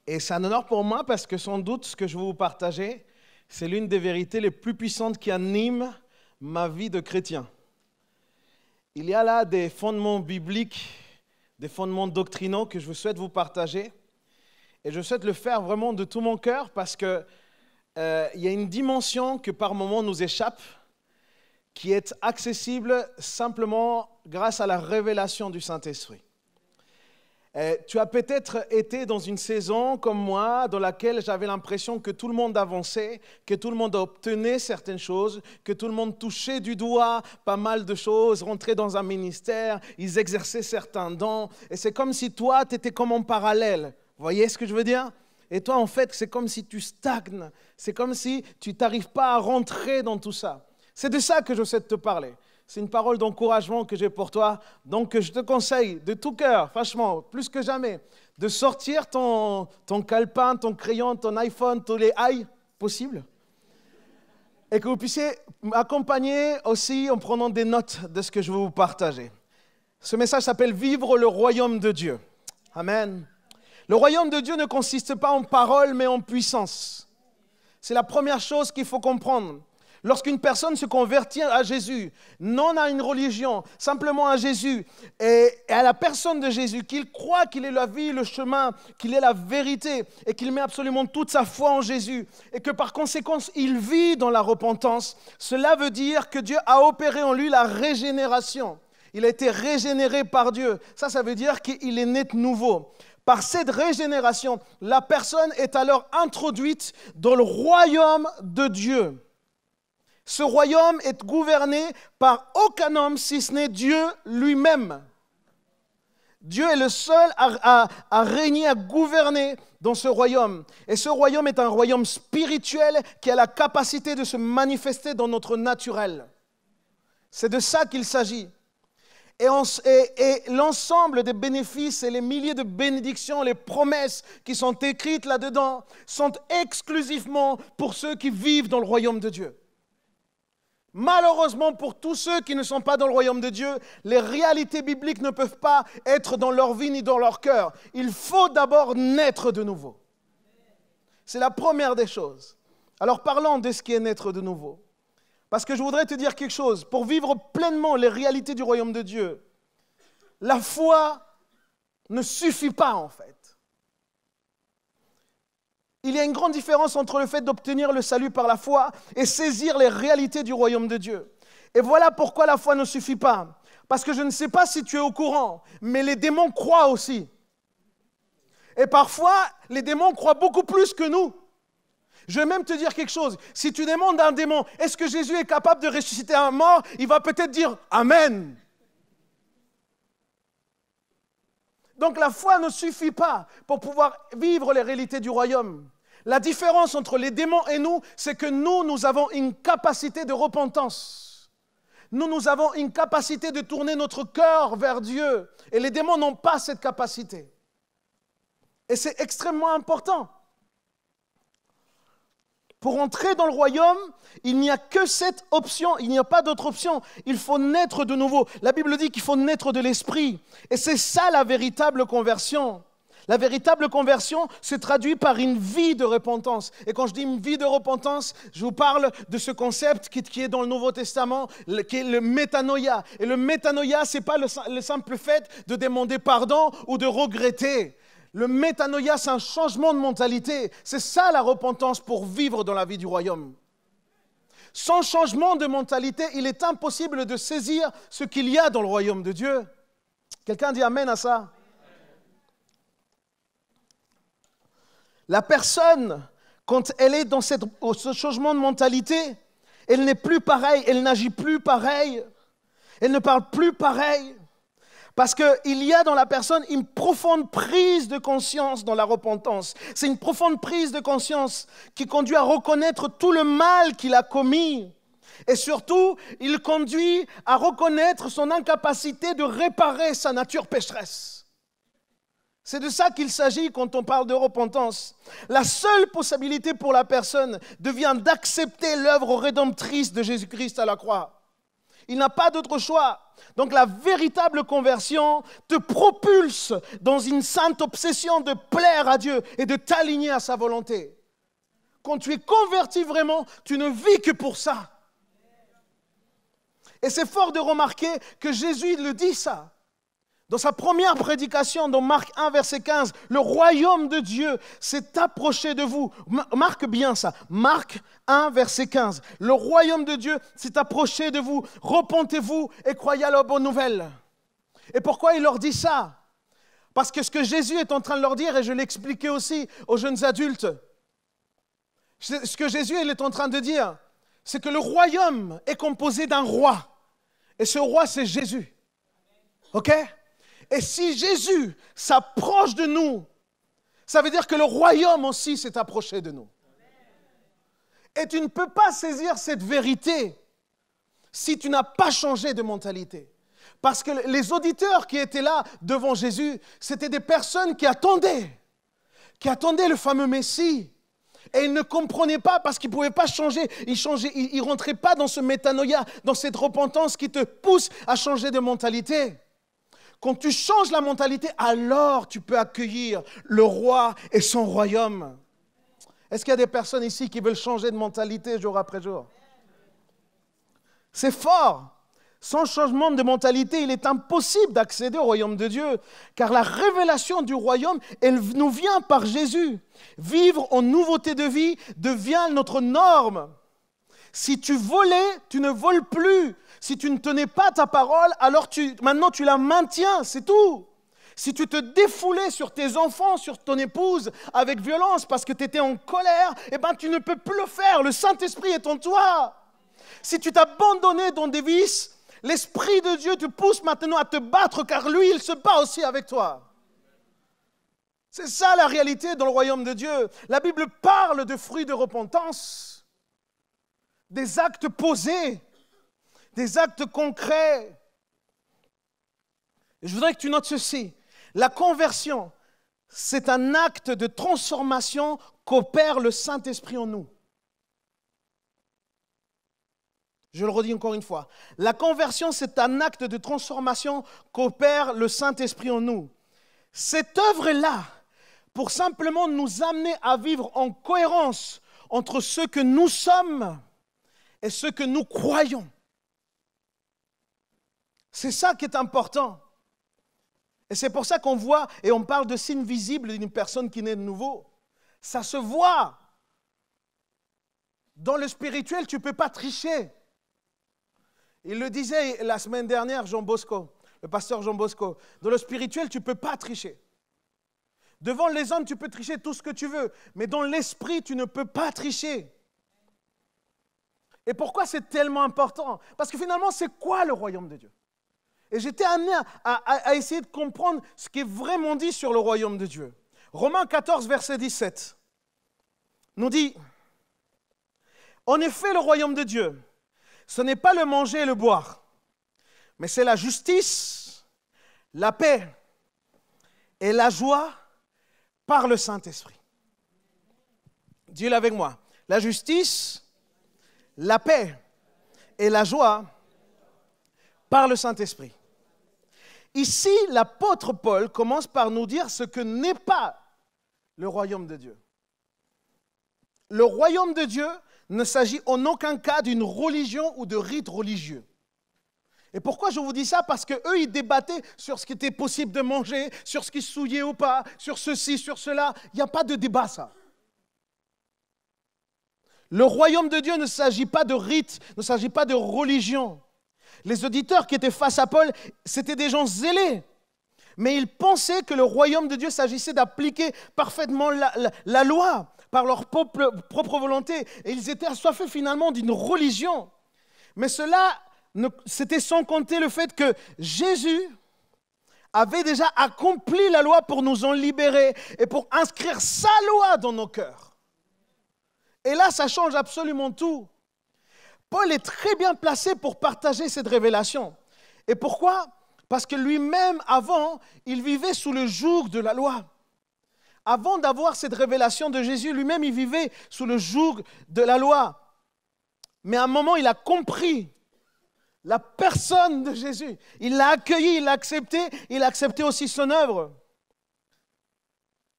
Et c'est un honneur pour moi parce que sans doute ce que je vais vous partager, c'est l'une des vérités les plus puissantes qui animent ma vie de chrétien. Il y a là des fondements bibliques, des fondements doctrinaux que je souhaite vous partager. Et je souhaite le faire vraiment de tout mon cœur parce qu'il y a une dimension que par moments nous échappe, qui est accessible simplement grâce à la révélation du Saint-Esprit. Tu as peut-être été dans une saison comme moi, dans laquelle j'avais l'impression que tout le monde avançait, que tout le monde obtenait certaines choses, que tout le monde touchait du doigt pas mal de choses, rentrait dans un ministère, ils exerçaient certains dons. Et c'est comme si toi, tu étais comme en parallèle. Vous voyez ce que je veux dire ? Et toi, en fait, c'est comme si tu stagnes. C'est comme si tu n'arrives pas à rentrer dans tout ça. C'est de ça que je souhaite te parler. C'est une parole d'encouragement que j'ai pour toi. Donc, je te conseille de tout cœur, franchement, plus que jamais, de sortir ton calepin, ton crayon, ton iPhone, tous les possibles. Et que vous puissiez m'accompagner aussi en prenant des notes de ce que je vais vous partager. Ce message s'appelle « Vivre le royaume de Dieu ». Amen. Le royaume de Dieu ne consiste pas en paroles, mais en puissance. C'est la première chose qu'il faut comprendre. Lorsqu'une personne se convertit à Jésus, non à une religion, simplement à Jésus, et à la personne de Jésus, qu'il croit qu'il est la vie, le chemin, qu'il est la vérité, et qu'il met absolument toute sa foi en Jésus, et que par conséquent, il vit dans la repentance, cela veut dire que Dieu a opéré en lui la régénération. Il a été régénéré par Dieu. Ça veut dire qu'il est né de nouveau. Par cette régénération, la personne est alors introduite dans le royaume de Dieu. Ce royaume est gouverné par aucun homme si ce n'est Dieu lui-même. Dieu est le seul à régner, à gouverner dans ce royaume. Et ce royaume est un royaume spirituel qui a la capacité de se manifester dans notre naturel. C'est de ça qu'il s'agit. Et l'ensemble des bénéfices et les milliers de bénédictions, les promesses qui sont écrites là-dedans sont exclusivement pour ceux qui vivent dans le royaume de Dieu. Malheureusement, pour tous ceux qui ne sont pas dans le royaume de Dieu, les réalités bibliques ne peuvent pas être dans leur vie ni dans leur cœur. Il faut d'abord naître de nouveau. C'est la première des choses. Alors parlons de ce qui est naître de nouveau. Parce que je voudrais te dire quelque chose. Pour vivre pleinement les réalités du royaume de Dieu, la foi ne suffit pas en fait. Il y a une grande différence entre le fait d'obtenir le salut par la foi et saisir les réalités du royaume de Dieu. Et voilà pourquoi la foi ne suffit pas. Parce que je ne sais pas si tu es au courant, mais les démons croient aussi. Et parfois, les démons croient beaucoup plus que nous. Je vais même te dire quelque chose. Si tu demandes à un démon, est-ce que Jésus est capable de ressusciter un mort? Il va peut-être dire Amen. Donc la foi ne suffit pas pour pouvoir vivre les réalités du royaume. La différence entre les démons et nous, c'est que nous avons une capacité de repentance. Nous avons une capacité de tourner notre cœur vers Dieu. Et les démons n'ont pas cette capacité. Et c'est extrêmement important. Pour entrer dans le royaume, il n'y a que cette option, il n'y a pas d'autre option. Il faut naître de nouveau. La Bible dit qu'il faut naître de l'esprit. Et c'est ça la véritable conversion. La véritable conversion se traduit par une vie de repentance. Et quand je dis une vie de repentance, je vous parle de ce concept qui est dans le Nouveau Testament, qui est le métanoïa. Et le métanoïa, ce n'est pas le simple fait de demander pardon ou de regretter. Le métanoïa, c'est un changement de mentalité. C'est ça la repentance pour vivre dans la vie du royaume. Sans changement de mentalité, il est impossible de saisir ce qu'il y a dans le royaume de Dieu. Quelqu'un dit Amen à ça? La personne, quand elle est dans ce changement de mentalité, elle n'est plus pareille, elle n'agit plus pareil, elle ne parle plus pareil. Parce qu'il y a dans la personne une profonde prise de conscience dans la repentance. C'est une profonde prise de conscience qui conduit à reconnaître tout le mal qu'il a commis. Et surtout, il conduit à reconnaître son incapacité de réparer sa nature pécheresse. C'est de ça qu'il s'agit quand on parle de repentance. La seule possibilité pour la personne devient d'accepter l'œuvre rédemptrice de Jésus-Christ à la croix. Il n'a pas d'autre choix. Donc la véritable conversion te propulse dans une sainte obsession de plaire à Dieu et de t'aligner à sa volonté. Quand tu es converti vraiment, tu ne vis que pour ça. Et c'est fort de remarquer que Jésus le dit ça. Dans sa première prédication, dans Marc 1, verset 15, le royaume de Dieu s'est approché de vous. Marque bien ça. Marc 1, verset 15. Le royaume de Dieu s'est approché de vous. Repentez-vous et croyez à la bonne nouvelle. Et pourquoi il leur dit ça? Parce que ce que Jésus est en train de leur dire, et je l'expliquais aussi aux jeunes adultes, ce que Jésus est en train de dire, c'est que le royaume est composé d'un roi. Et ce roi, c'est Jésus. OK? Et si Jésus s'approche de nous, ça veut dire que le royaume aussi s'est approché de nous. Et tu ne peux pas saisir cette vérité si tu n'as pas changé de mentalité. Parce que les auditeurs qui étaient là devant Jésus, c'était des personnes qui attendaient le fameux Messie. Et ils ne comprenaient pas parce qu'ils ne pouvaient pas changer. Ils ne rentraient pas dans ce métanoïa, dans cette repentance qui te pousse à changer de mentalité. Quand tu changes la mentalité, alors tu peux accueillir le roi et son royaume. Est-ce qu'il y a des personnes ici qui veulent changer de mentalité jour après jour? C'est fort. Sans changement de mentalité, il est impossible d'accéder au royaume de Dieu, car la révélation du royaume, elle nous vient par Jésus. Vivre en nouveauté de vie devient notre norme. Si tu volais, tu ne voles plus. Si tu ne tenais pas ta parole, alors maintenant tu la maintiens, c'est tout. Si tu te défoulais sur tes enfants, sur ton épouse, avec violence parce que tu étais en colère, eh ben, tu ne peux plus le faire. Le Saint-Esprit est en toi. Si tu t'abandonnais dans des vices, l'Esprit de Dieu te pousse maintenant à te battre, car lui, il se bat aussi avec toi. C'est ça la réalité dans le royaume de Dieu. La Bible parle de fruits de repentance, des actes posés, des actes concrets. Et je voudrais que tu notes ceci. La conversion, c'est un acte de transformation qu'opère le Saint-Esprit en nous. Je le redis encore une fois. La conversion, c'est un acte de transformation qu'opère le Saint-Esprit en nous. Cette œuvre est là pour simplement nous amener à vivre en cohérence entre ce que nous sommes et ce que nous croyons. C'est ça qui est important. Et c'est pour ça qu'on voit et on parle de signes visibles d'une personne qui naît de nouveau. Ça se voit. Dans le spirituel, tu ne peux pas tricher. Il le disait la semaine dernière, Jean Bosco, le pasteur Jean Bosco. Dans le spirituel, tu ne peux pas tricher. Devant les hommes, tu peux tricher tout ce que tu veux. Mais dans l'esprit, tu ne peux pas tricher. Et pourquoi c'est tellement important? Parce que finalement, c'est quoi le royaume de Dieu? Et j'étais amené à essayer de comprendre ce qui est vraiment dit sur le royaume de Dieu. Romains 14, verset 17, nous dit, « En effet, le royaume de Dieu, ce n'est pas le manger et le boire, mais c'est la justice, la paix et la joie par le Saint-Esprit. » Dis-le avec moi. La justice, la paix et la joie par le Saint-Esprit. Ici, l'apôtre Paul commence par nous dire ce que n'est pas le royaume de Dieu. Le royaume de Dieu ne s'agit en aucun cas d'une religion ou de rite religieux. Et pourquoi je vous dis ça? Parce qu'eux, ils débattaient sur ce qui était possible de manger, sur ce qui souillait ou pas, sur ceci, sur cela. Il n'y a pas de débat, ça. Le royaume de Dieu ne s'agit pas de rite, ne s'agit pas de religion. Les auditeurs qui étaient face à Paul, c'était des gens zélés. Mais ils pensaient que le royaume de Dieu s'agissait d'appliquer parfaitement la loi par leur propre volonté. Et ils étaient assoiffés finalement d'une religion. Mais cela, c'était sans compter le fait que Jésus avait déjà accompli la loi pour nous en libérer et pour inscrire sa loi dans nos cœurs. Et là, ça change absolument tout. Paul est très bien placé pour partager cette révélation. Et pourquoi? Parce que lui-même, avant, il vivait sous le joug de la loi. Avant d'avoir cette révélation de Jésus, lui-même, il vivait sous le joug de la loi. Mais à un moment, il a compris la personne de Jésus. Il l'a accueilli, il a accepté aussi son œuvre.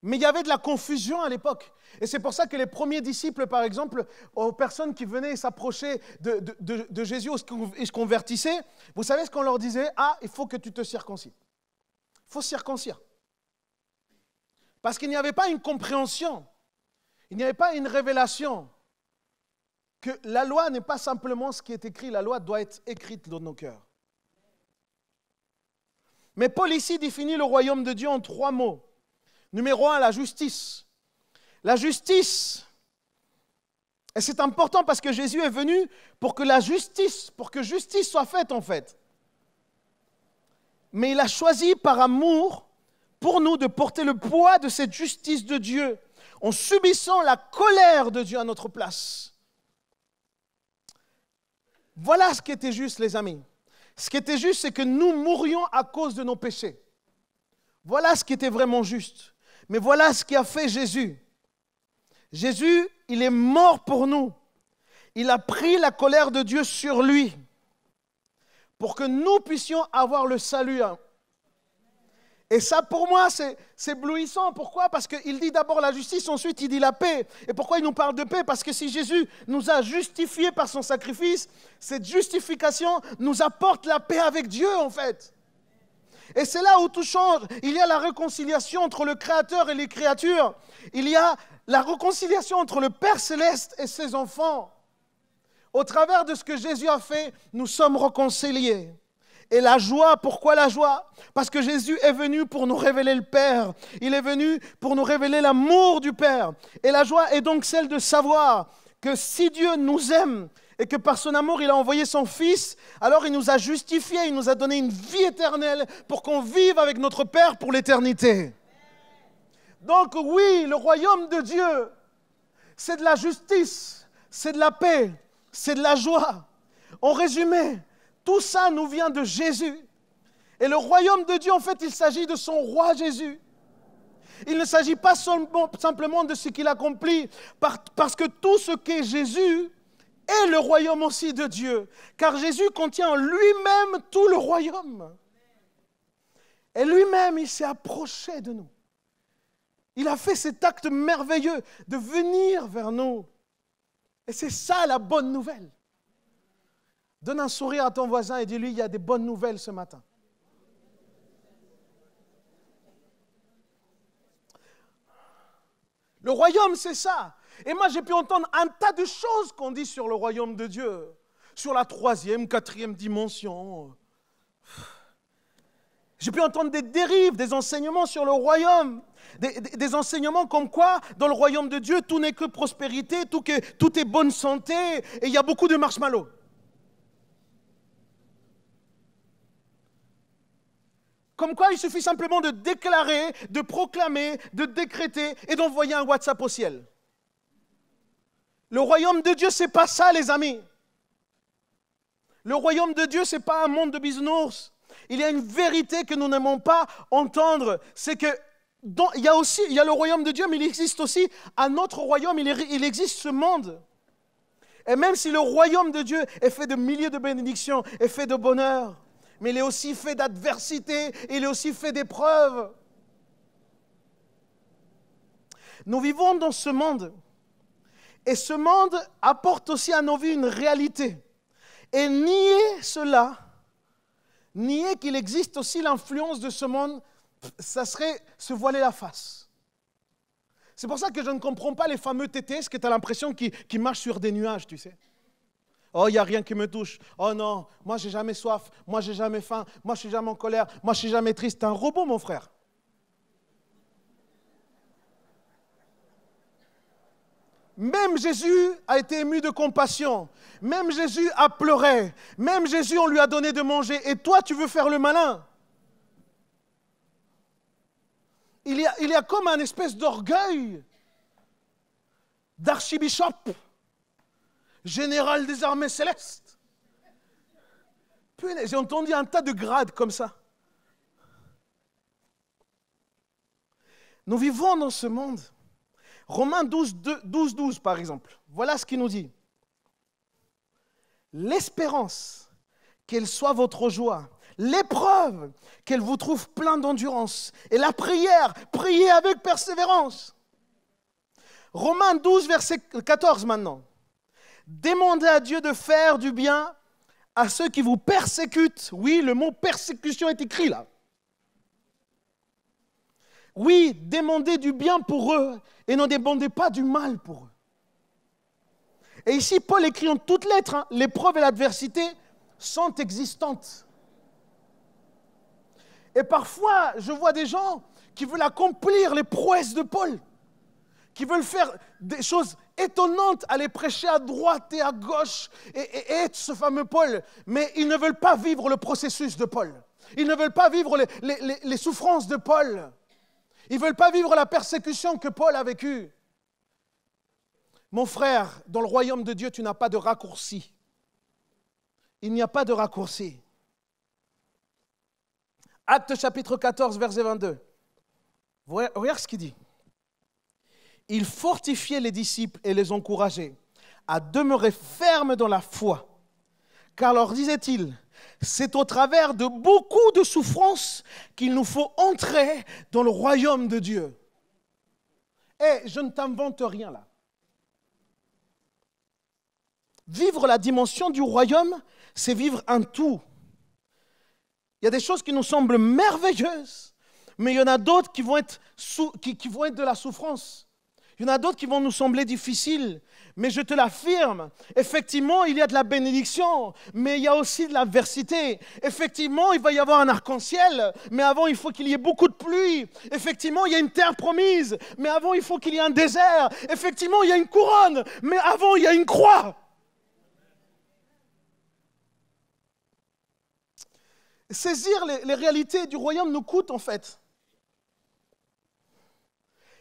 Mais il y avait de la confusion à l'époque. Et c'est pour ça que les premiers disciples, par exemple, aux personnes qui venaient s'approcher de Jésus et se convertissaient, vous savez ce qu'on leur disait? Ah, il faut que tu te circoncis. Il faut se circoncire. Parce qu'il n'y avait pas une compréhension, il n'y avait pas une révélation que la loi n'est pas simplement ce qui est écrit, la loi doit être écrite dans nos cœurs. Mais Paul ici définit le royaume de Dieu en 3 mots. Numéro 1, la justice. La justice, et c'est important parce que Jésus est venu pour que justice soit faite en fait. Mais il a choisi par amour pour nous de porter le poids de cette justice de Dieu en subissant la colère de Dieu à notre place. Voilà ce qui était juste, les amis. Ce qui était juste, c'est que nous mourions à cause de nos péchés. Voilà ce qui était vraiment juste. Mais voilà ce qui a fait Jésus. Jésus, il est mort pour nous. Il a pris la colère de Dieu sur lui pour que nous puissions avoir le salut. Et ça, pour moi, c'est éblouissant. Pourquoi? Parce qu'il dit d'abord la justice, ensuite il dit la paix. Et pourquoi il nous parle de paix? Parce que si Jésus nous a justifiés par son sacrifice, cette justification nous apporte la paix avec Dieu, en fait. Et c'est là où tout change. Il y a la réconciliation entre le Créateur et les créatures. Il y a la réconciliation entre le Père Céleste et ses enfants. Au travers de ce que Jésus a fait, nous sommes réconciliés. Et la joie, pourquoi la joie? Parce que Jésus est venu pour nous révéler le Père. Il est venu pour nous révéler l'amour du Père. Et la joie est donc celle de savoir que si Dieu nous aime et que par son amour, il a envoyé son Fils, alors il nous a justifiés, il nous a donné une vie éternelle pour qu'on vive avec notre Père pour l'éternité. Donc oui, le royaume de Dieu, c'est de la justice, c'est de la paix, c'est de la joie. En résumé, tout ça nous vient de Jésus. Et le royaume de Dieu, en fait, il s'agit de son roi Jésus. Il ne s'agit pas simplement de ce qu'il accomplit, parce que tout ce qu'est Jésus est le royaume aussi de Dieu. Car Jésus contient en lui-même tout le royaume. Et lui-même, il s'est approché de nous. Il a fait cet acte merveilleux de venir vers nous. Et c'est ça la bonne nouvelle. Donne un sourire à ton voisin et dis-lui, il y a des bonnes nouvelles ce matin. Le royaume, c'est ça. Et moi, j'ai pu entendre un tas de choses qu'on dit sur le royaume de Dieu. Sur la 3e, 4e dimension. J'ai pu entendre des dérives, des enseignements sur le royaume. Des enseignements comme quoi, dans le royaume de Dieu, tout n'est que prospérité, tout est bonne santé, et il y a beaucoup de marshmallows. Comme quoi, il suffit simplement de déclarer, de proclamer, de décréter et d'envoyer un WhatsApp au ciel. Le royaume de Dieu, c'est pas ça, les amis. Le royaume de Dieu, c'est pas un monde de bisounours. Il y a une vérité que nous n'aimons pas entendre, c'est que il y a le royaume de Dieu, mais il existe aussi un autre royaume, il existe ce monde. Et même si le royaume de Dieu est fait de milliers de bénédictions, est fait de bonheur, mais il est aussi fait d'adversité, il est aussi fait d'épreuves. Nous vivons dans ce monde, et ce monde apporte aussi à nos vies une réalité. Et nier cela, nier qu'il existe aussi l'influence de ce monde, ça serait se voiler la face. C'est pour ça que je ne comprends pas les fameux TTS que tu as l'impression qu'ils marchent sur des nuages, tu sais. Oh, il n'y a rien qui me touche. Oh non, moi, j'ai jamais soif. Moi, j'ai jamais faim. Moi, je suis jamais en colère. Moi, je suis jamais triste. T'es un robot, mon frère. Même Jésus a été ému de compassion. Même Jésus a pleuré. Même Jésus, on lui a donné de manger. Et toi, tu veux faire le malin. Il y a comme un espèce d'orgueil d'archibishop, général des armées célestes. J'ai entendu un tas de grades comme ça. Nous vivons dans ce monde. Romains 12, par exemple. Voilà ce qu'il nous dit. L'espérance qu'elle soit votre joie. L'épreuve, qu'elle vous trouve plein d'endurance. Et la prière, priez avec persévérance. Romains 12, verset 14 maintenant. Demandez à Dieu de faire du bien à ceux qui vous persécutent. Oui, le mot persécution est écrit là. Oui, demandez du bien pour eux et ne demandez pas du mal pour eux. Et ici, Paul écrit en toutes lettres, l'épreuve et l'adversité sont existantes. Et parfois, je vois des gens qui veulent accomplir les prouesses de Paul, qui veulent faire des choses étonnantes, aller prêcher à droite et à gauche et être ce fameux Paul, mais ils ne veulent pas vivre le processus de Paul. Ils ne veulent pas vivre les souffrances de Paul. Ils ne veulent pas vivre la persécution que Paul a vécue. Mon frère, dans le royaume de Dieu, tu n'as pas de raccourci. Il n'y a pas de raccourci. Actes chapitre 14, verset 22. Regarde ce qu'il dit. Il fortifiait les disciples et les encourageait à demeurer fermes dans la foi. Car leur disait-il, c'est au travers de beaucoup de souffrances qu'il nous faut entrer dans le royaume de Dieu. Et je ne t'invente rien là. Vivre la dimension du royaume, c'est vivre un tout. Il y a des choses qui nous semblent merveilleuses, mais il y en a d'autres qui vont être de la souffrance. Il y en a d'autres qui vont nous sembler difficiles, mais je te l'affirme, effectivement, il y a de la bénédiction, mais il y a aussi de l'adversité. Effectivement, il va y avoir un arc-en-ciel, mais avant, il faut qu'il y ait beaucoup de pluie. Effectivement, il y a une terre promise, mais avant, il faut qu'il y ait un désert. Effectivement, il y a une couronne, mais avant, il y a une croix. Saisir les réalités du royaume nous coûte en fait.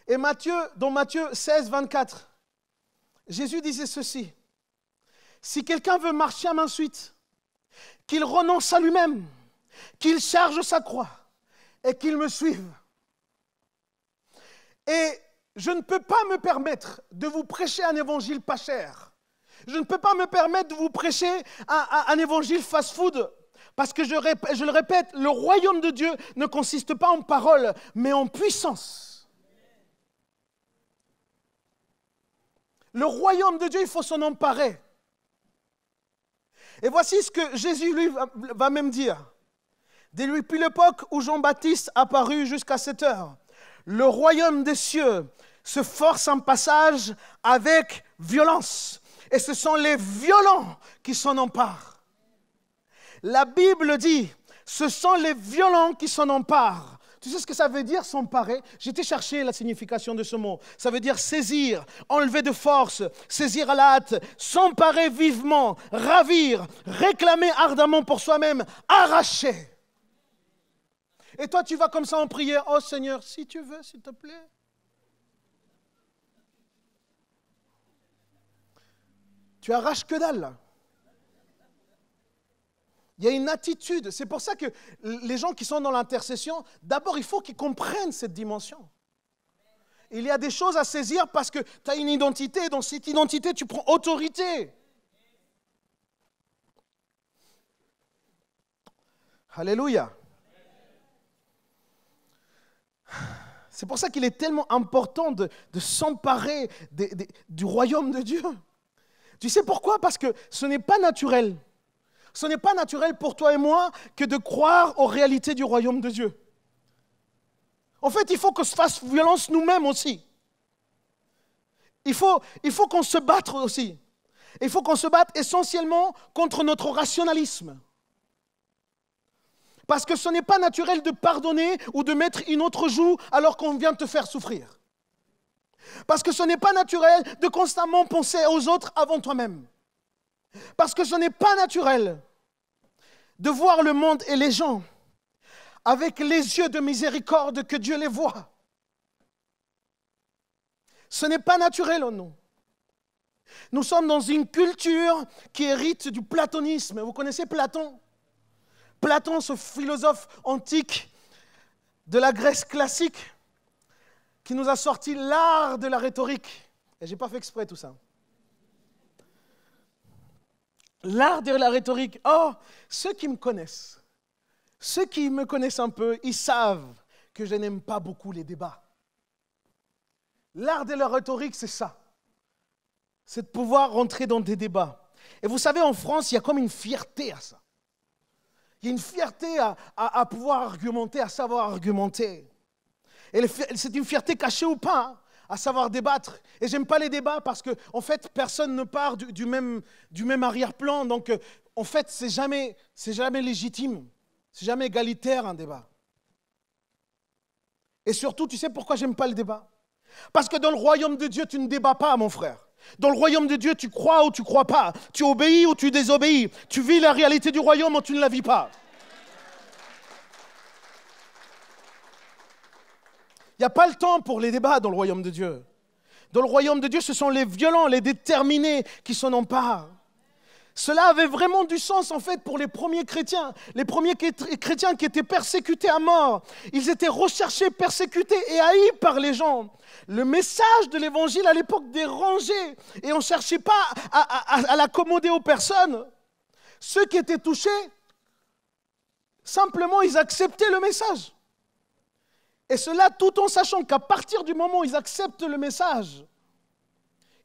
Et dans Matthieu 16, 24, Jésus disait ceci. Si quelqu'un veut marcher à ma suite, qu'il renonce à lui-même, qu'il charge sa croix et qu'il me suive. Et je ne peux pas me permettre de vous prêcher un évangile pas cher. Je ne peux pas me permettre de vous prêcher un évangile fast-food. Parce que je le répète, le royaume de Dieu ne consiste pas en paroles, mais en puissance. Le royaume de Dieu, il faut s'en emparer. Et voici ce que Jésus lui va même dire. Depuis l'époque où Jean-Baptiste apparut jusqu'à cette heure, le royaume des cieux se force en passage avec violence. Et ce sont les violents qui s'en emparent. La Bible dit, ce sont les violents qui s'en emparent. Tu sais ce que ça veut dire, s'emparer? J'ai été chercher la signification de ce mot. Ça veut dire saisir, enlever de force, saisir à la hâte, s'emparer vivement, ravir, réclamer ardemment pour soi-même, arracher. Et toi, tu vas comme ça en prière. Oh Seigneur, si tu veux, s'il te plaît. Tu arraches que dalle, là. Il y a une attitude. C'est pour ça que les gens qui sont dans l'intercession, d'abord, il faut qu'ils comprennent cette dimension. Il y a des choses à saisir parce que tu as une identité. Dans cette identité, tu prends autorité. Alléluia. C'est pour ça qu'il est tellement important de s'emparer du royaume de Dieu. Tu sais pourquoi? Parce que ce n'est pas naturel. Ce n'est pas naturel pour toi et moi que de croire aux réalités du royaume de Dieu. En fait, il faut qu'on se fasse violence nous-mêmes aussi. Il faut qu'on se batte aussi. Il faut qu'on se batte essentiellement contre notre rationalisme. Parce que ce n'est pas naturel de pardonner ou de mettre une autre joue alors qu'on vient te faire souffrir. Parce que ce n'est pas naturel de constamment penser aux autres avant toi-même. Parce que ce n'est pas naturel de voir le monde et les gens avec les yeux de miséricorde que Dieu les voit. Ce n'est pas naturel en nous. Nous sommes dans une culture qui hérite du platonisme. Vous connaissez Platon? Platon, ce philosophe antique de la Grèce classique, qui nous a sorti l'art de la rhétorique. Et je n'ai pas fait exprès tout ça. L'art de la rhétorique. Oh, ceux qui me connaissent un peu, ils savent que je n'aime pas beaucoup les débats. L'art de la rhétorique, c'est ça. C'est de pouvoir rentrer dans des débats. Et vous savez, en France, il y a comme une fierté à ça. Il y a une fierté à pouvoir argumenter, à savoir argumenter. Et c'est une fierté cachée ou pas, hein, à savoir débattre. Et j'aime pas les débats parce que, en fait, personne ne part du même arrière-plan. Donc, en fait, c'est jamais légitime. C'est jamais égalitaire, un débat. Et surtout, tu sais pourquoi j'aime pas le débat? Parce que dans le royaume de Dieu, tu ne débats pas, mon frère. Dans le royaume de Dieu, tu crois ou tu ne crois pas. Tu obéis ou tu désobéis. Tu vis la réalité du royaume ou tu ne la vis pas. Il n'y a pas le temps pour les débats dans le royaume de Dieu. Dans le royaume de Dieu, ce sont les violents, les déterminés qui s'en emparent. Cela avait vraiment du sens en fait pour les premiers chrétiens. Les premiers chrétiens qui étaient persécutés à mort. Ils étaient recherchés, persécutés et haïs par les gens. Le message de l'évangile à l'époque dérangeait et on ne cherchait pas à l'accommoder aux personnes. Ceux qui étaient touchés, simplement ils acceptaient le message. Et cela tout en sachant qu'à partir du moment où ils acceptent le message,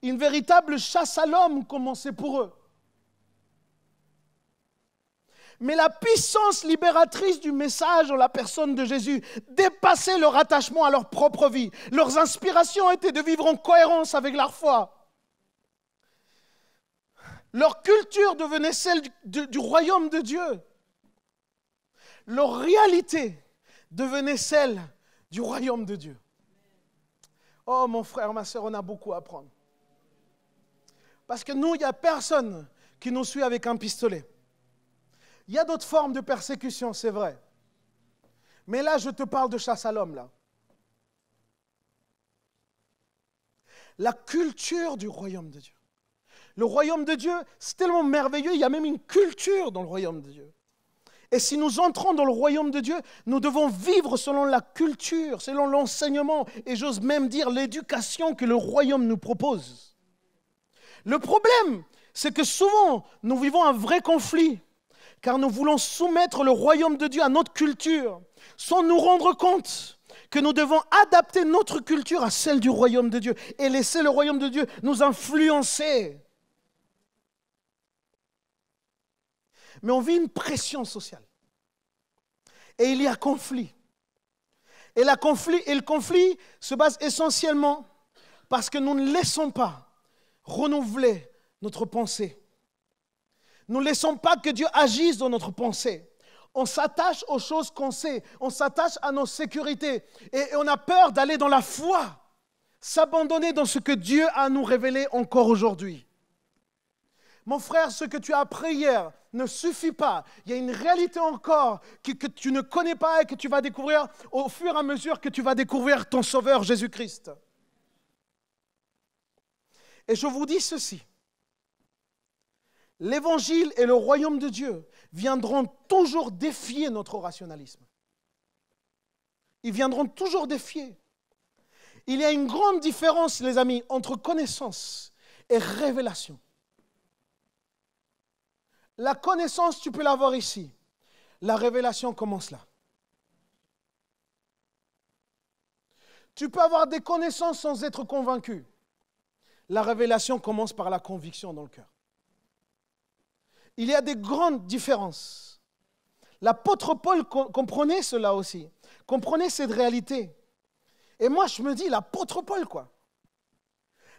une véritable chasse à l'homme commençait pour eux. Mais la puissance libératrice du message en la personne de Jésus dépassait leur attachement à leur propre vie. Leurs inspirations étaient de vivre en cohérence avec leur foi. Leur culture devenait celle du royaume de Dieu. Leur réalité devenait celle du royaume de Dieu. Oh mon frère, ma soeur, on a beaucoup à apprendre. Parce que nous, il n'y a personne qui nous suit avec un pistolet. Il y a d'autres formes de persécution, c'est vrai. Mais là, je te parle de chasse à l'homme, là. La culture du royaume de Dieu. Le royaume de Dieu, c'est tellement merveilleux, il y a même une culture dans le royaume de Dieu. Et si nous entrons dans le royaume de Dieu, nous devons vivre selon la culture, selon l'enseignement, et j'ose même dire l'éducation que le royaume nous propose. Le problème, c'est que souvent, nous vivons un vrai conflit. Car nous voulons soumettre le royaume de Dieu à notre culture, sans nous rendre compte que nous devons adapter notre culture à celle du royaume de Dieu et laisser le royaume de Dieu nous influencer. Mais on vit une pression sociale. Et il y a conflit. Et le conflit se base essentiellement parce que nous ne laissons pas renouveler notre pensée. Nous ne laissons pas que Dieu agisse dans notre pensée. On s'attache aux choses qu'on sait. On s'attache à nos sécurités. Et on a peur d'aller dans la foi. S'abandonner dans ce que Dieu a à nous révéler encore aujourd'hui. Mon frère, ce que tu as appris hier ne suffit pas. Il y a une réalité encore que tu ne connais pas et que tu vas découvrir au fur et à mesure que tu vas découvrir ton Sauveur Jésus-Christ. Et je vous dis ceci. L'évangile et le royaume de Dieu viendront toujours défier notre rationalisme. Ils viendront toujours défier. Il y a une grande différence, les amis, entre connaissance et révélation. La connaissance, tu peux l'avoir ici. La révélation commence là. Tu peux avoir des connaissances sans être convaincu. La révélation commence par la conviction dans le cœur. Il y a des grandes différences. L'apôtre Paul comprenait cela aussi, comprenait cette réalité. Et moi, je me dis, l'apôtre Paul, quoi.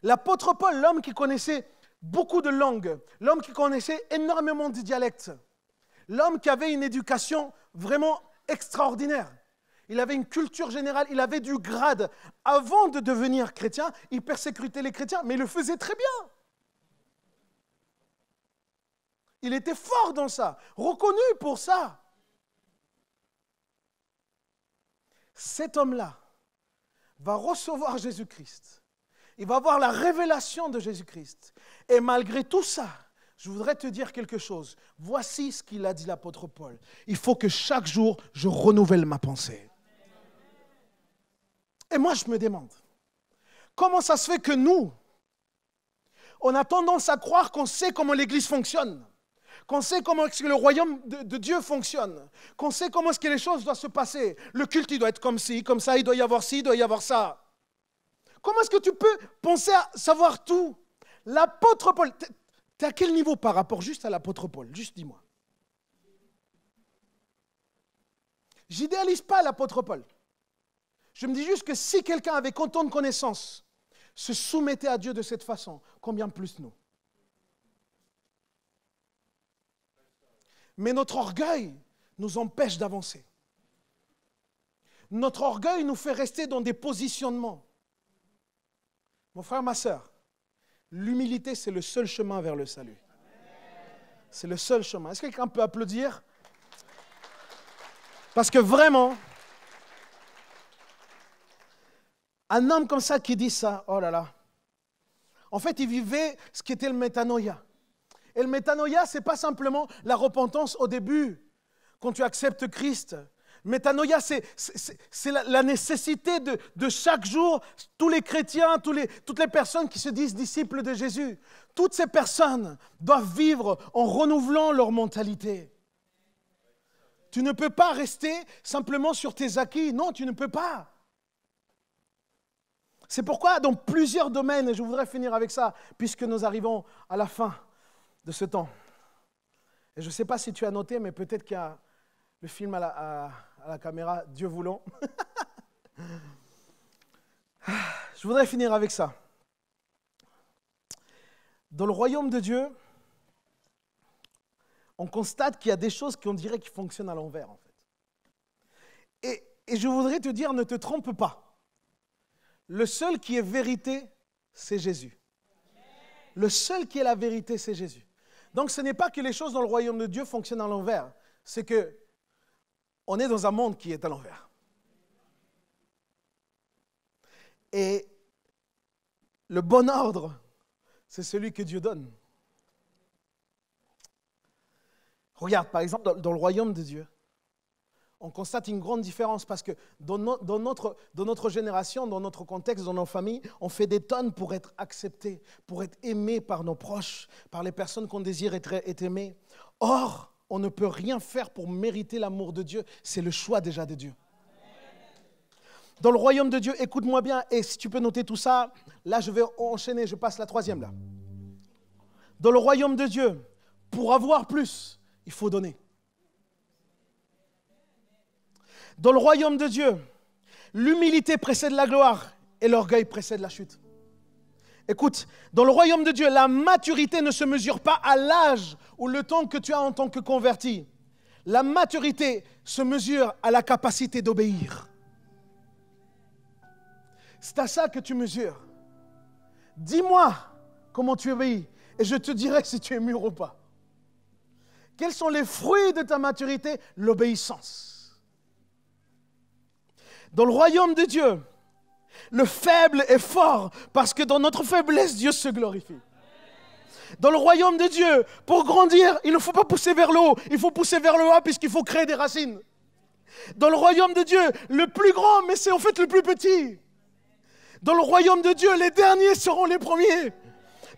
L'apôtre Paul, l'homme qui connaissait beaucoup de langues, l'homme qui connaissait énormément de dialectes, l'homme qui avait une éducation vraiment extraordinaire. Il avait une culture générale, il avait du grade. Avant de devenir chrétien, il persécutait les chrétiens, mais il le faisait très bien. Il était fort dans ça, reconnu pour ça. Cet homme-là va recevoir Jésus-Christ. Il va avoir la révélation de Jésus-Christ. Et malgré tout ça, je voudrais te dire quelque chose. Voici ce qu'il a dit l'apôtre Paul. Il faut que chaque jour, je renouvelle ma pensée. Et moi, je me demande, comment ça se fait que nous, on a tendance à croire qu'on sait comment l'Église fonctionne. qu'on sait comment est-ce que le royaume de Dieu fonctionne, qu'on sait comment est-ce que les choses doivent se passer. Le culte, il doit être comme ci, comme ça, il doit y avoir ci, il doit y avoir ça. Comment est-ce que tu peux penser à savoir tout? L'apôtre Paul, t'es à quel niveau par rapport juste à l'apôtre Paul? Juste dis-moi. J'idéalise pas l'apôtre Paul. Je me dis juste que si quelqu'un avec autant de connaissances se soumettait à Dieu de cette façon, combien plus nous? Mais notre orgueil nous empêche d'avancer. Notre orgueil nous fait rester dans des positionnements. Mon frère, ma sœur, l'humilité, c'est le seul chemin vers le salut. C'est le seul chemin. Est-ce que quelqu'un peut applaudir? Parce que vraiment, un homme comme ça qui dit ça, oh là là, en fait, il vivait ce qu'était le métanoïa. Et le métanoïa, ce n'est pas simplement la repentance au début, quand tu acceptes Christ. Métanoïa, c'est la nécessité de chaque jour, tous les chrétiens, toutes les personnes qui se disent disciples de Jésus, toutes ces personnes doivent vivre en renouvelant leur mentalité. Tu ne peux pas rester simplement sur tes acquis. Non, tu ne peux pas. C'est pourquoi dans plusieurs domaines, et je voudrais finir avec ça, puisque nous arrivons à la fin de ce temps. Et je ne sais pas si tu as noté, mais peut-être qu'il y a le film à la caméra, Dieu voulant. Je voudrais finir avec ça. Dans le royaume de Dieu, on constate qu'il y a des choses qu'on dirait qui fonctionnent à l'envers, en fait. Et je voudrais te dire, ne te trompe pas. Le seul qui est vérité, c'est Jésus. Le seul qui est la vérité, c'est Jésus. Donc ce n'est pas que les choses dans le royaume de Dieu fonctionnent à l'envers. C'est que on est dans un monde qui est à l'envers. Et le bon ordre, c'est celui que Dieu donne. Regarde, par exemple, dans le royaume de Dieu, on constate une grande différence parce que dans notre génération, dans notre contexte, dans nos familles, on fait des tonnes pour être acceptés, pour être aimés par nos proches, par les personnes qu'on désire être aimées. Or, on ne peut rien faire pour mériter l'amour de Dieu. C'est le choix déjà de Dieu. Dans le royaume de Dieu, écoute-moi bien, et si tu peux noter tout ça, là je vais enchaîner, je passe la troisième là. Dans le royaume de Dieu, pour avoir plus, il faut donner. Dans le royaume de Dieu, l'humilité précède la gloire et l'orgueil précède la chute. Écoute, dans le royaume de Dieu, la maturité ne se mesure pas à l'âge ou le temps que tu as en tant que converti. La maturité se mesure à la capacité d'obéir. C'est à ça que tu mesures. Dis-moi comment tu obéis et je te dirai si tu es mûr ou pas. Quels sont les fruits de ta maturité? L'obéissance. Dans le royaume de Dieu, le faible est fort parce que dans notre faiblesse, Dieu se glorifie. Dans le royaume de Dieu, pour grandir, il ne faut pas pousser vers le haut, il faut pousser vers le bas puisqu'il faut créer des racines. Dans le royaume de Dieu, le plus grand, mais c'est en fait le plus petit. Dans le royaume de Dieu, les derniers seront les premiers.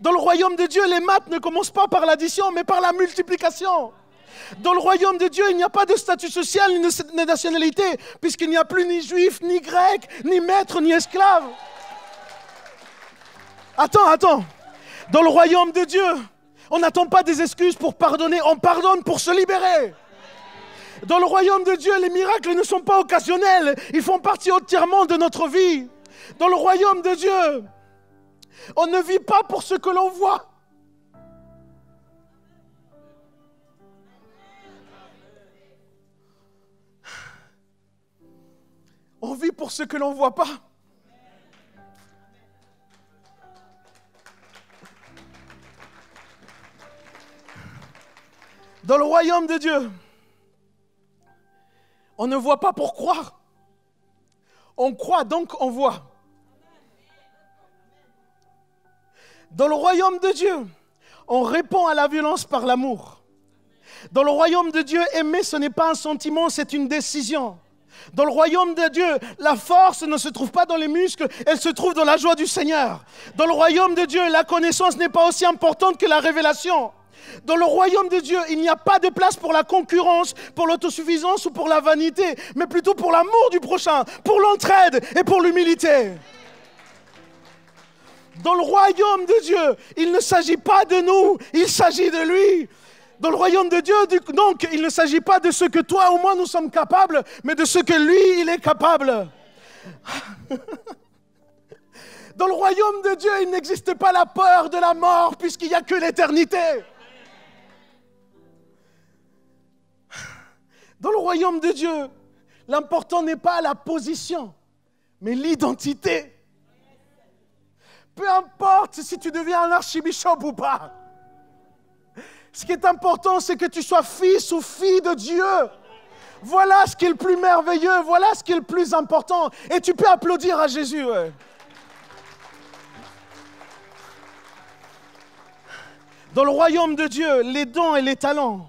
Dans le royaume de Dieu, les maths ne commencent pas par l'addition, mais par la multiplication. Dans le royaume de Dieu, il n'y a pas de statut social ni de nationalité, puisqu'il n'y a plus ni juif, ni grec, ni maître, ni esclave. Attends. Dans le royaume de Dieu, on n'attend pas des excuses pour pardonner, on pardonne pour se libérer. Dans le royaume de Dieu, les miracles ne sont pas occasionnels, ils font partie entièrement de notre vie. Dans le royaume de Dieu, on ne vit pas pour ce que l'on voit. On vit pour ce que l'on ne voit pas. Dans le royaume de Dieu, on ne voit pas pour croire. On croit donc on voit. Dans le royaume de Dieu, on répond à la violence par l'amour. Dans le royaume de Dieu, aimer, ce n'est pas un sentiment, c'est une décision. Dans le royaume de Dieu, la force ne se trouve pas dans les muscles, elle se trouve dans la joie du Seigneur. Dans le royaume de Dieu, la connaissance n'est pas aussi importante que la révélation. Dans le royaume de Dieu, il n'y a pas de place pour la concurrence, pour l'autosuffisance ou pour la vanité, mais plutôt pour l'amour du prochain, pour l'entraide et pour l'humilité. Dans le royaume de Dieu, il ne s'agit pas de nous, il s'agit de lui. Dans le royaume de Dieu, donc, il ne s'agit pas de ce que toi ou moi nous sommes capables, mais de ce que lui, il est capable. Dans le royaume de Dieu, il n'existe pas la peur de la mort, puisqu'il n'y a que l'éternité. Dans le royaume de Dieu, l'important n'est pas la position, mais l'identité. Peu importe si tu deviens un archibishop ou pas. Ce qui est important, c'est que tu sois fils ou fille de Dieu. Voilà ce qui est le plus merveilleux, voilà ce qui est le plus important. Et tu peux applaudir à Jésus. Ouais. Dans le royaume de Dieu, les dons et les talents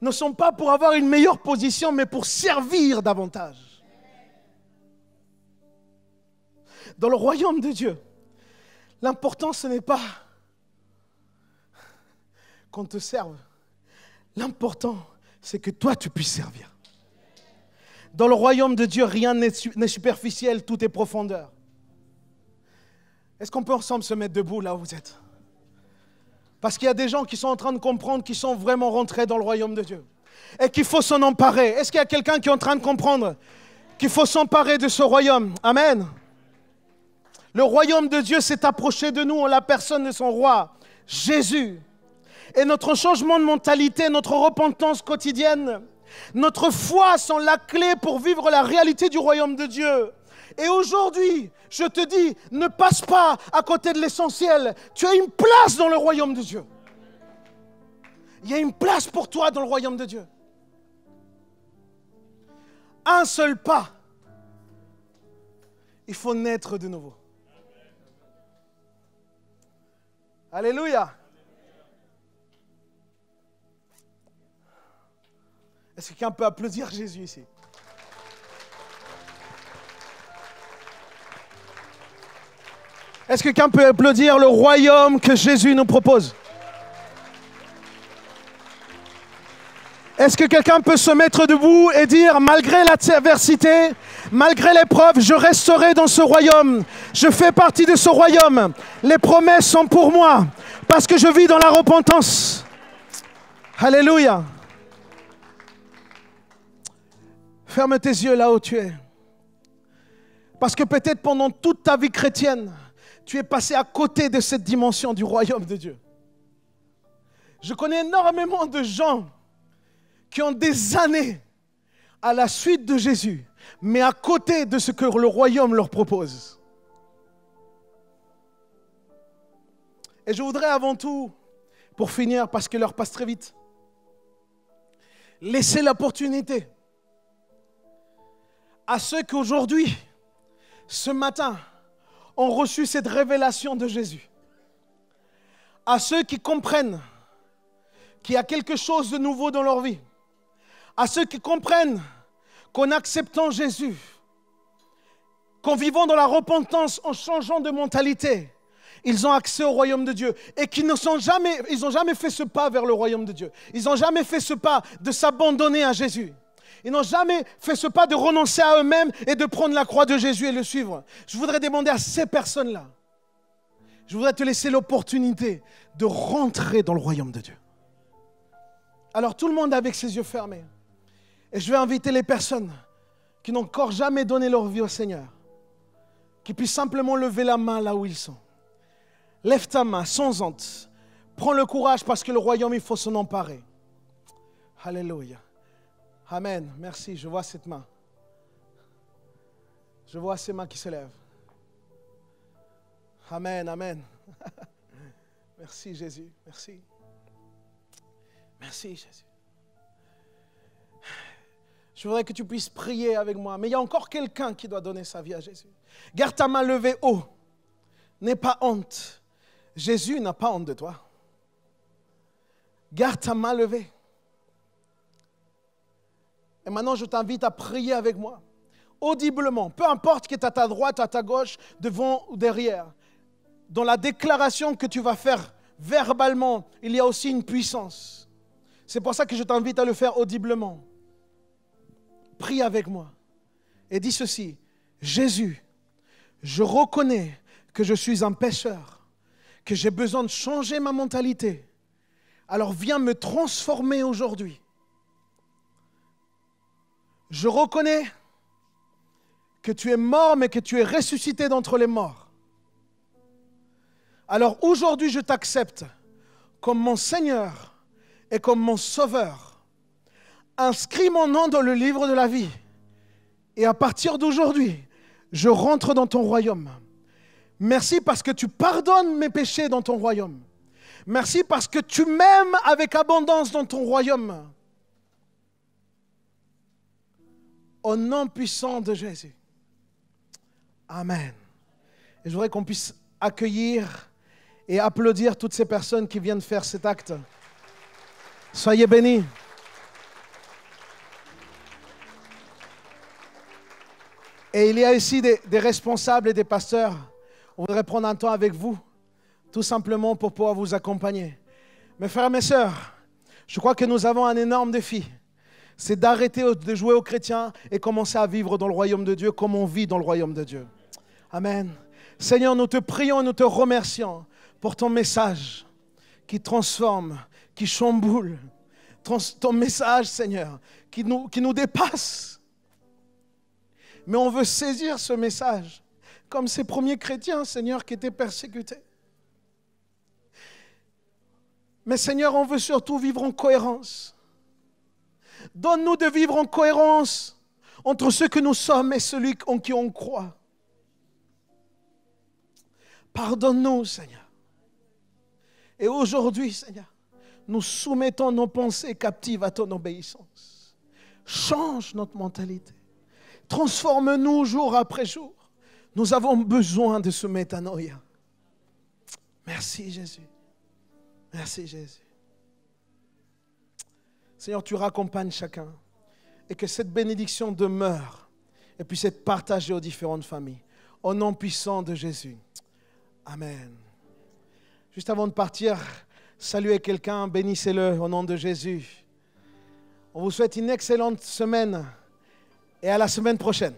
ne sont pas pour avoir une meilleure position, mais pour servir davantage. Dans le royaume de Dieu, l'important, ce n'est pas qu'on te serve. L'important, c'est que toi, tu puisses servir. Dans le royaume de Dieu, rien n'est superficiel, tout est profondeur. Est-ce qu'on peut ensemble se mettre debout là où vous êtes? Parce qu'il y a des gens qui sont en train de comprendre, qui sont vraiment rentrés dans le royaume de Dieu. Et qu'il faut s'en emparer. Est-ce qu'il y a quelqu'un qui est en train de comprendre qu'il faut s'emparer de ce royaume? Amen. Le royaume de Dieu s'est approché de nous en la personne de son roi, Jésus. Et notre changement de mentalité, notre repentance quotidienne, notre foi sont la clé pour vivre la réalité du royaume de Dieu. Et aujourd'hui, je te dis, ne passe pas à côté de l'essentiel. Tu as une place dans le royaume de Dieu. Il y a une place pour toi dans le royaume de Dieu. Un seul pas. Il faut naître de nouveau. Alléluia. Est-ce que quelqu'un peut applaudir Jésus ici? Est-ce que quelqu'un peut applaudir le royaume que Jésus nous propose? Est-ce que quelqu'un peut se mettre debout et dire, malgré l'adversité, malgré l'épreuve, je resterai dans ce royaume. Je fais partie de ce royaume. Les promesses sont pour moi parce que je vis dans la repentance. Alléluia. Ferme tes yeux là où tu es. Parce que peut-être pendant toute ta vie chrétienne, tu es passé à côté de cette dimension du royaume de Dieu. Je connais énormément de gens qui ont des années à la suite de Jésus, mais à côté de ce que le royaume leur propose. Et je voudrais avant tout, pour finir, parce que l'heure passe très vite, laisser l'opportunité à ceux qui aujourd'hui, ce matin, ont reçu cette révélation de Jésus. À ceux qui comprennent qu'il y a quelque chose de nouveau dans leur vie. À ceux qui comprennent qu'en acceptant Jésus, qu'en vivant dans la repentance, en changeant de mentalité, ils ont accès au royaume de Dieu et qu'ils n'ont jamais fait ce pas vers le royaume de Dieu. Ils n'ont jamais fait ce pas de s'abandonner à Jésus. Ils n'ont jamais fait ce pas de renoncer à eux-mêmes et de prendre la croix de Jésus et le suivre. Je voudrais demander à ces personnes-là, je voudrais te laisser l'opportunité de rentrer dans le royaume de Dieu. Alors tout le monde avec ses yeux fermés. Et je vais inviter les personnes qui n'ont encore jamais donné leur vie au Seigneur, qui puissent simplement lever la main là où ils sont. Lève ta main sans honte. Prends le courage parce que le royaume, il faut s'en emparer. Alléluia. Amen. Merci. Je vois cette main. Je vois ces mains qui se lèvent. Amen. Amen. Merci Jésus. Merci. Merci Jésus. Je voudrais que tu puisses prier avec moi. Mais il y a encore quelqu'un qui doit donner sa vie à Jésus. Garde ta main levée haut. N'aie pas honte. Jésus n'a pas honte de toi. Garde ta main levée. Et maintenant, je t'invite à prier avec moi. Audiblement. Peu importe qui est à ta droite, à ta gauche, devant ou derrière. Dans la déclaration que tu vas faire verbalement, il y a aussi une puissance. C'est pour ça que je t'invite à le faire audiblement. Prie avec moi et dis ceci. Jésus, je reconnais que je suis un pécheur, que j'ai besoin de changer ma mentalité. Alors viens me transformer aujourd'hui. Je reconnais que tu es mort, mais que tu es ressuscité d'entre les morts. Alors aujourd'hui, je t'accepte comme mon Seigneur et comme mon Sauveur. Inscris mon nom dans le livre de la vie. Et à partir d'aujourd'hui, je rentre dans ton royaume. Merci parce que tu pardonnes mes péchés dans ton royaume. Merci parce que tu m'aimes avec abondance dans ton royaume. Au nom puissant de Jésus. Amen. Et je voudrais qu'on puisse accueillir et applaudir toutes ces personnes qui viennent faire cet acte. Soyez bénis. Et il y a ici des responsables et des pasteurs. On voudrait prendre un temps avec vous, tout simplement pour pouvoir vous accompagner. Mes frères et mes sœurs, je crois que nous avons un énorme défi. C'est d'arrêter de jouer aux chrétiens et commencer à vivre dans le royaume de Dieu comme on vit dans le royaume de Dieu. Amen. Seigneur, nous te prions et nous te remercions pour ton message qui transforme, qui chamboule. Ton message, Seigneur, qui nous dépasse. Mais on veut saisir ce message comme ces premiers chrétiens, Seigneur, qui étaient persécutés. Mais Seigneur, on veut surtout vivre en cohérence. Donne-nous de vivre en cohérence entre ce que nous sommes et celui en qui on croit. Pardonne-nous, Seigneur. Et aujourd'hui, Seigneur, nous soumettons nos pensées captives à ton obéissance. Change notre mentalité. Transforme-nous jour après jour. Nous avons besoin de ce métanoïa. Merci, Jésus. Merci, Jésus. Seigneur, tu raccompagnes chacun et que cette bénédiction demeure et puisse être partagée aux différentes familles. Au nom puissant de Jésus. Amen. Juste avant de partir, saluez quelqu'un, bénissez-le au nom de Jésus. On vous souhaite une excellente semaine et à la semaine prochaine.